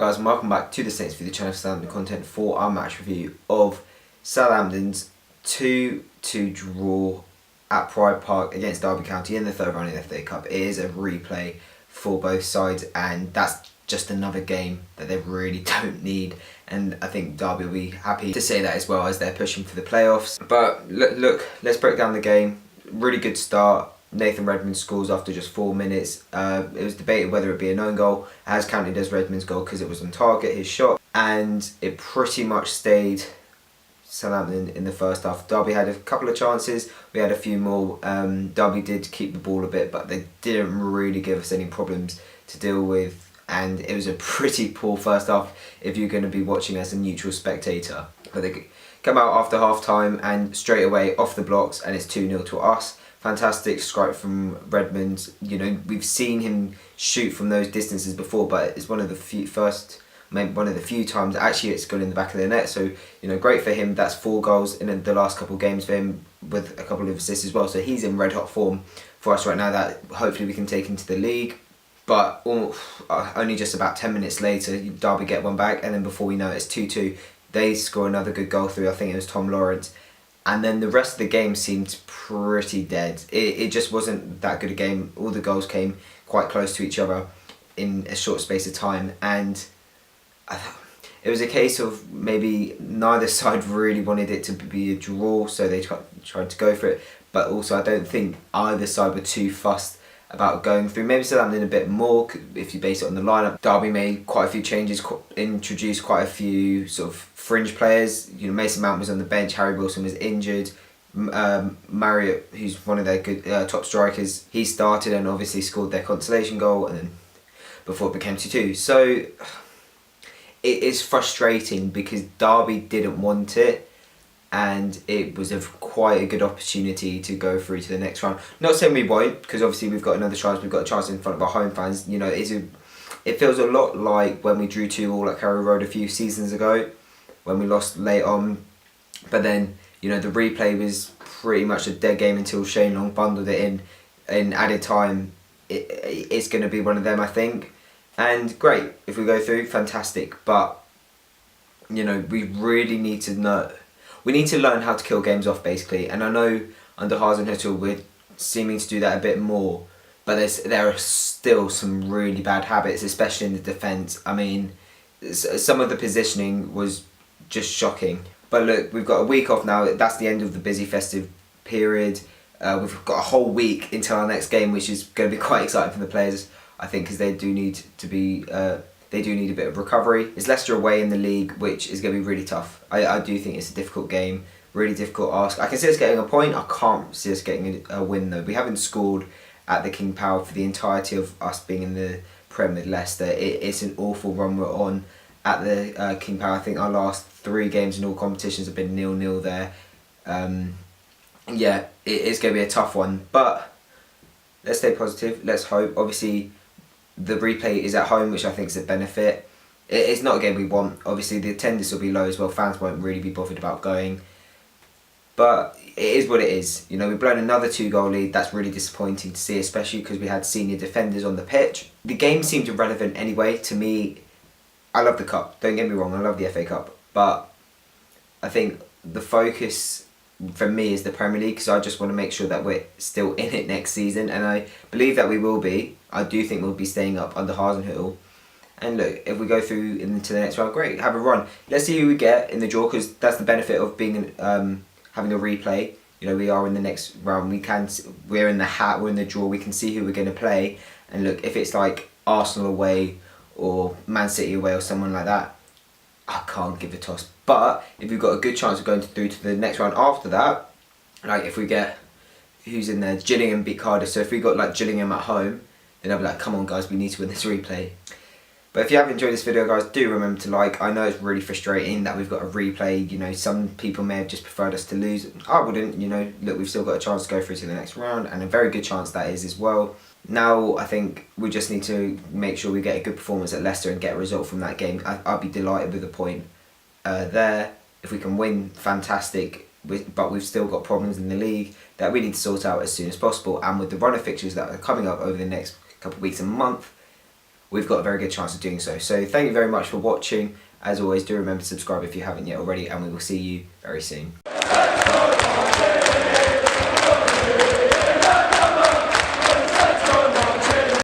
guys, and welcome back to the Saints for the channel for Southampton content for our match review of Southampton's 2-2 draw at Pride Park against Derby County in the third round of the FA Cup. It is a replay for both sides, and that's just another game that they really don't need, and I think Derby will be happy to say that as well, as they're pushing for the playoffs. But look, let's break down the game. Really good start. Nathan Redmond scores after just 4 minutes. It was debated whether it be an own goal. It has counted as Redmond's goal because it was on target, his shot, and it pretty much stayed Southampton in the first half. Derby had a couple of chances, we had a few more. Derby did keep the ball a bit, but they didn't really give us any problems to deal with, and it was a pretty poor first half if you're going to be watching as a neutral spectator. But they come out after half time and straight away off the blocks, and it's 2-0 to us. Fantastic strike from Redmond. You know, we've seen him shoot from those distances before, but it's one of the few times actually it's gone in the back of the net. So, you know, great for him. That's 4 goals in the last couple of games for him, with a couple of assists as well. So he's in red hot form for us right now, that hopefully we can take into the league. But only just about 10 minutes later, Derby get one back, and then before we know it, it's 2-2. They score another good goal through, I think it was Tom Lawrence. And then the rest of the game seemed pretty dead. It just wasn't that good a game. All the goals came quite close to each other in a short space of time. And it was a case of maybe neither side really wanted it to be a draw, so they tried to go for it. But also I don't think either side were too fussed about going through. Maybe Southampton a bit more if you base it on the lineup. Derby made quite a few changes, introduced quite a few sort of fringe players. You know, Mason Mount was on the bench, Harry Wilson was injured. Marriott, who's one of their good top strikers, he started and obviously scored their consolation goal, and then before it became 2-2. So it is frustrating because Derby didn't want it, and it was quite a good opportunity to go through to the next round. Not saying we won't, because obviously we've got another chance. We've got a chance in front of our home fans. You know, it feels a lot like when we drew 2-2 at Carrow Road a few seasons ago, when we lost late on. But then, you know, the replay was pretty much a dead game until Shane Long bundled it in added time. It's going to be one of them, I think. And great, if we go through, fantastic. But, you know, we really need to know. We need to learn how to kill games off, basically. And I know under Hasenhüttl we're seeming to do that a bit more, but there are still some really bad habits, especially in the defence. I mean, some of the positioning was just shocking. But look, we've got a week off now. That's the end of the busy festive period. We've got a whole week until our next game, which is going to be quite exciting for the players, I think, because they do need to be. They do need a bit of recovery. It's Leicester away in the league, which is going to be really tough. I do think it's a difficult game, really difficult ask. I can see us getting a point. I can't see us getting a win though. We haven't scored at the King Power for the entirety of us being in the Prem with Leicester. It's an awful run we're on at the King Power. I think our last 3 games in all competitions have been 0-0 there. Yeah, it's going to be a tough one, but let's stay positive. Let's hope. Obviously, the replay is at home, which I think is a benefit. It's not a game we want. Obviously, the attendance will be low as well. Fans won't really be bothered about going. But it is what it is. You know, we've blown another 2-goal lead. That's really disappointing to see, especially because we had senior defenders on the pitch. The game seemed irrelevant anyway. To me, I love the Cup. Don't get me wrong, I love the FA Cup. But I think the focus for me is the Premier League, because I just want to make sure that we're still in it next season, and I believe that we will be. I do think we'll be staying up under Hasenhüttl. And look, if we go through into the next round, great, have a run. Let's see who we get in the draw, because that's the benefit of being having a replay. You know, we are in the next round. We're in the hat. We're in the draw. We can see who we're going to play. And look, if it's like Arsenal away or Man City away or someone like that, I can't give a toss. But if we've got a good chance of going through to the next round after that, like if we get who's in there, Gillingham beat Cardiff. So if we got like Gillingham at home, then I'll be like, come on guys, we need to win this replay. But if you have enjoyed this video, guys, do remember to like. I know it's really frustrating that we've got a replay. You know, some people may have just preferred us to lose. I wouldn't. You know, look, we've still got a chance to go through to the next round, and a very good chance that is as well. Now, I think we just need to make sure we get a good performance at Leicester and get a result from that game. I'd be delighted with a point there. If we can win, fantastic. But we've still got problems in the league that we need to sort out as soon as possible. And with the run of fixtures that are coming up over the next couple of weeks and month, we've got a very good chance of doing so. So thank you very much for watching. As always, do remember to subscribe if you haven't yet already, and we will see you very soon.